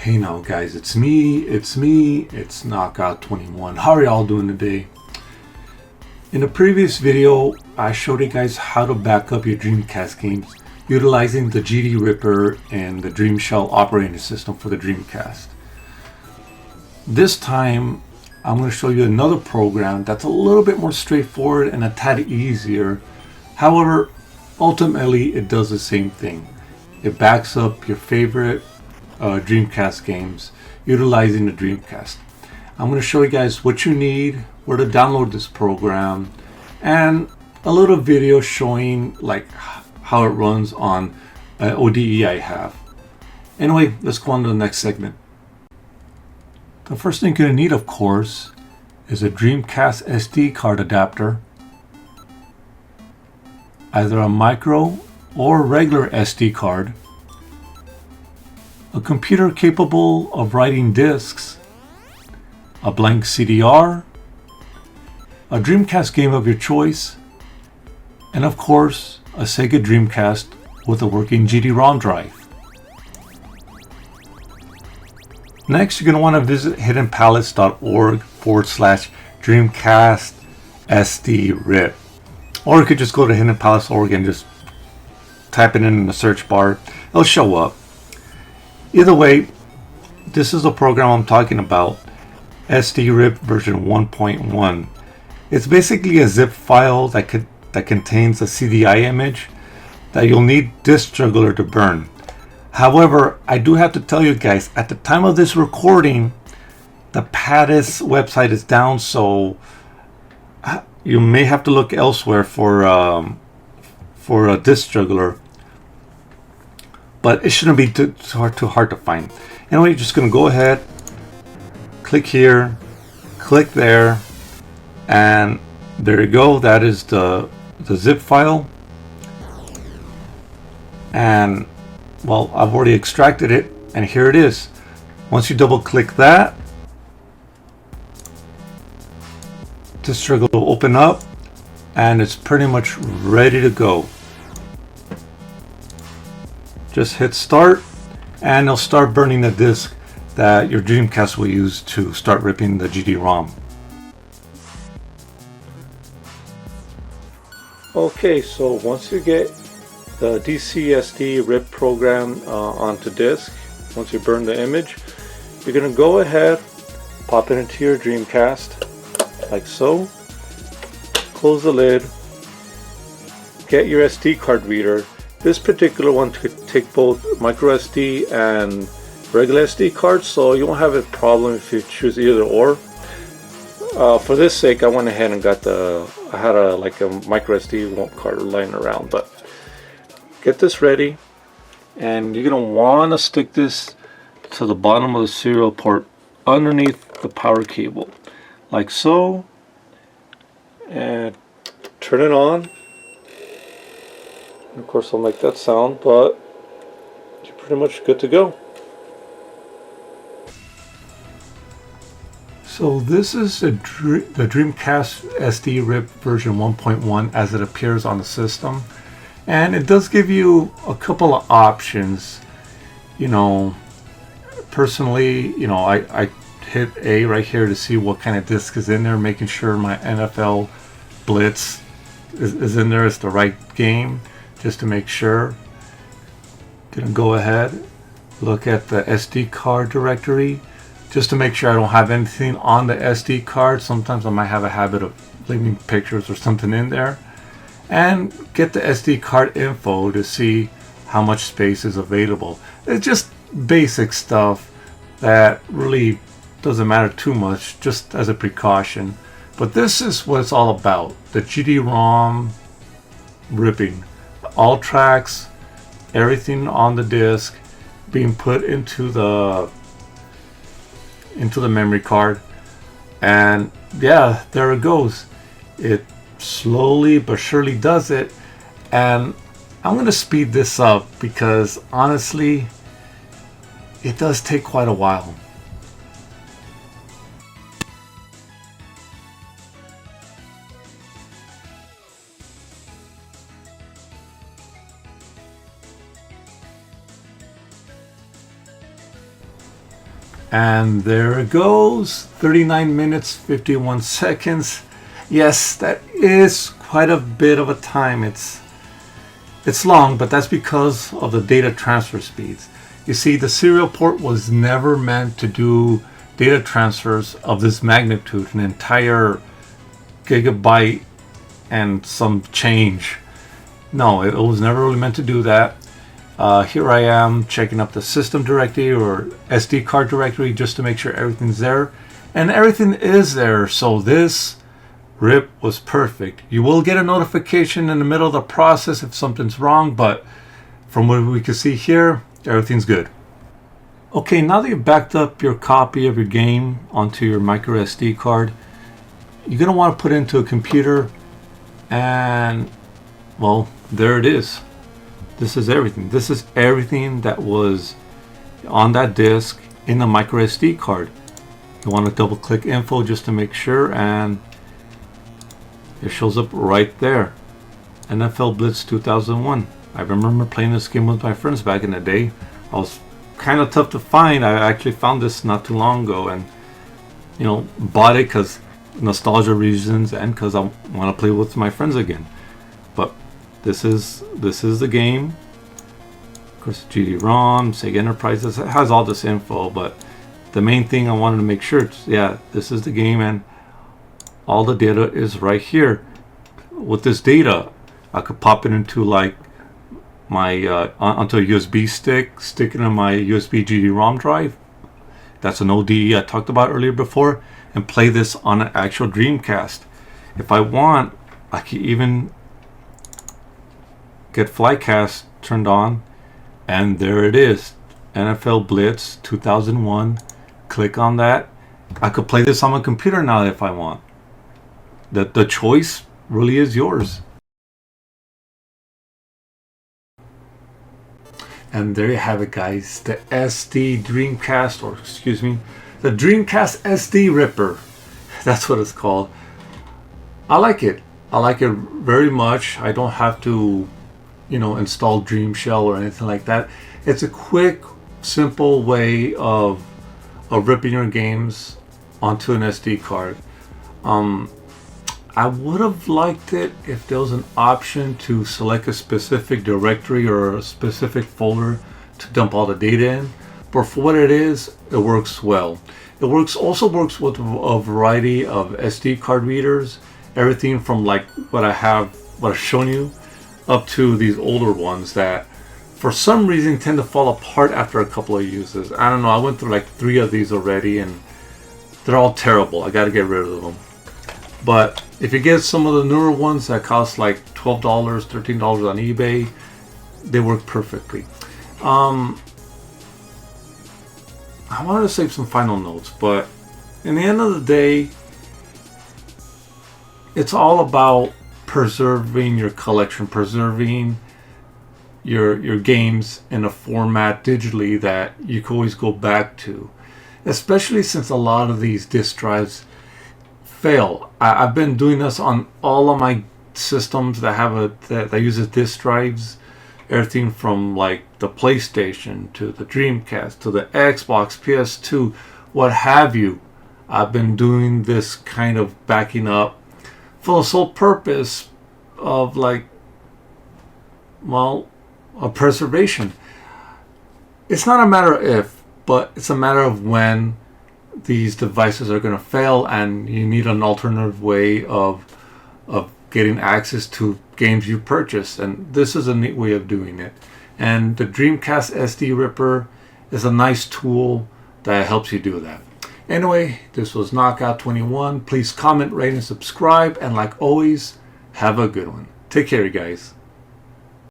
Hey now guys, it's me, it's Knockout21. How are y'all doing today? In a previous video, I showed you guys how to back up your Dreamcast games utilizing the GD-Ripper and the Dreamshell operating system for the Dreamcast. This time, I'm going to show you another program that's a little bit more straightforward and a tad easier. However, ultimately it does the same thing. It backs up your favorite Dreamcast games utilizing the Dreamcast. I'm going to show you guys what you need, where to download this program, and a little video showing like how it runs on an ODE I have. Anyway, let's go on to the next segment. The first thing you're going to need, of course, is a Dreamcast SD card adapter, either a micro or regular SD card, a computer capable of writing discs, a blank CDR, a Dreamcast game of your choice, and of course, a Sega Dreamcast with a working GD-rom drive. Next, you're going to want to visit hiddenpalace.org/Dreamcast SD Rip. Or you could just go to hiddenpalace.org and just type it in the search bar. It'll show up. Either way, this is the program I'm talking about, SD Rip version 1.1. It's basically a zip file that contains a CDI image that you'll need Disk Juggler to burn. However, I do have to tell you guys, at the time of this recording, the PADIS website is down, so you may have to look elsewhere for a Disk Juggler. But it shouldn't be too hard to find. Anyway, you're just going to go ahead, click here, click there, and there you go. That is the zip file. And well, I've already extracted it, and here it is. Once you double click that, this trigger will open up, and it's pretty much ready to go. Just hit start, and it'll start burning the disk that your Dreamcast will use to start ripping the GD-ROM. Okay, so once you get the DCSD RIP program onto disk, once you burn the image, you're going to go ahead, pop it into your Dreamcast, like so, close the lid, get your SD card reader. This particular one could take both micro SD and regular SD cards, so you won't have a problem if you choose either or. For this sake, I went ahead and got I had a micro SD card lying around. But get this ready, and you're gonna want to stick this to the bottom of the serial port underneath the power cable, like so, and turn it on. Of course, I'll make that sound, but you're pretty much good to go. So this is the Dreamcast SD Rip version 1.1 as it appears on the system, and it does give you a couple of options. You know, personally, you know, I hit A right here to see what kind of disc is in there, making sure my NFL Blitz is in there. It's the right game. Just to make sure. Gonna go ahead, look at the SD card directory just to make sure I don't have anything on the SD card. Sometimes I might have a habit of leaving pictures or something in there, and get the SD card info to see how much space is available. It's just basic stuff that really doesn't matter too much, just as a precaution. But this is what it's all about, the GD-ROM ripping. All tracks, everything on the disk being put into the memory card, and yeah, there it goes. It slowly but surely does it, and I'm going to speed this up because honestly, it does take quite a while. And there it goes, 39 minutes 51 seconds. Yes, that is quite a bit of a time. It's long, but that's because of the data transfer speeds. You see, the serial port was never meant to do data transfers of this magnitude, an entire gigabyte and some change. No, it was never really meant to do that. Here I am checking up the system directory or SD card directory just to make sure everything's there. And everything is there, so this rip was perfect. You will get a notification in the middle of the process if something's wrong, but from what we can see here, everything's good. Okay, now that you've backed up your copy of your game onto your micro SD card, you're going to want to put it into a computer, and well, there it is. This is everything. This is everything that was on that disk in the micro SD card. You want to double click info just to make sure, and it shows up right there. NFL Blitz 2001. I remember playing this game with my friends back in the day. I was kind of tough to find. I actually found this not too long ago, and bought it because nostalgia reasons and because I want to play with my friends again. But this is the game. Of course, GD-rom, Sega Enterprises, it has all this info, but the main thing I wanted to make sure, this is the game, and all the data is right here. With this data, I could pop it into like my onto a USB stick it in my USB GD-ROM drive. That's an ODE I talked about earlier before, and play this on an actual Dreamcast. If I want, I can even get Flycast turned on, and there it is, NFL Blitz 2001. Click on that. I could play this on my computer now if I want. The choice really is yours. And there you have it, guys, the SD Dreamcast, or excuse me, the Dreamcast SD Ripper. That's what it's called. I like it. I like it very much. I don't have to install Dreamshell or anything like that. It's a quick, simple way of ripping your games onto an SD card. I would have liked it if there was an option to select a specific directory or a specific folder to dump all the data in, but for what it is, it works well. It also works with a variety of SD card readers, everything from like what I've shown you, up to these older ones that for some reason tend to fall apart after a couple of uses. I don't know, I went through like 3 of these already and they're all terrible. I gotta get rid of them. But if you get some of the newer ones that cost like $12, $13 on eBay, they work perfectly. I wanted to save some final notes, but in the end of the day, it's all about preserving your collection, preserving your games in a format digitally that you can always go back to, especially since a lot of these disk drives fail. I've been doing this on all of my systems that uses disk drives, everything from like the PlayStation to the Dreamcast to the Xbox, PS2, what have you. I've been doing this kind of backing up for the sole purpose of a preservation. It's not a matter of if, but it's a matter of when these devices are going to fail and you need an alternative way of getting access to games you purchased, and this is a neat way of doing it. And the Dreamcast SD Ripper is a nice tool that helps you do that. Anyway, this was Knockout 21. Please comment, rate, and subscribe, and like always, have a good one. Take care, you guys.